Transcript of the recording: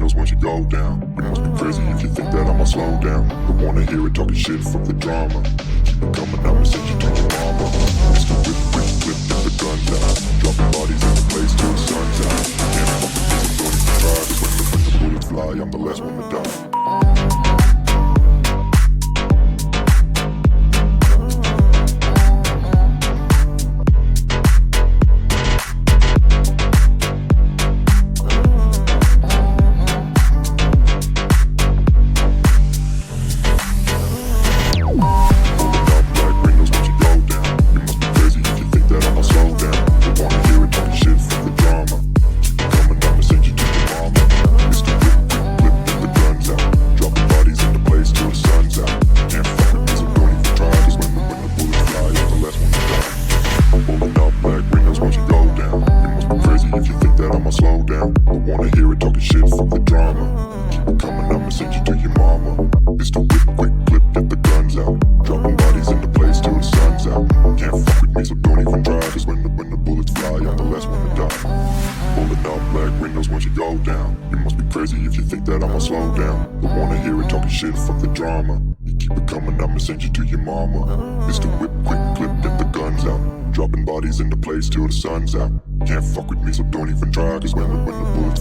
windows once you go down. You must be crazy if you think that I'ma slow down. Don't wanna hear it talking shit, fuck the drama. Keep it coming, I'ma send you to your mama. Mr. Whip, whip, whip, get the guns out. Dropping bodies in the place till the sun's out. Can't fuck with this, I'm going to try. Cause when the bullets fly, I'm the last one to die. Till the sun's out. Can't fuck with me, so don't even try. Cause when the bullets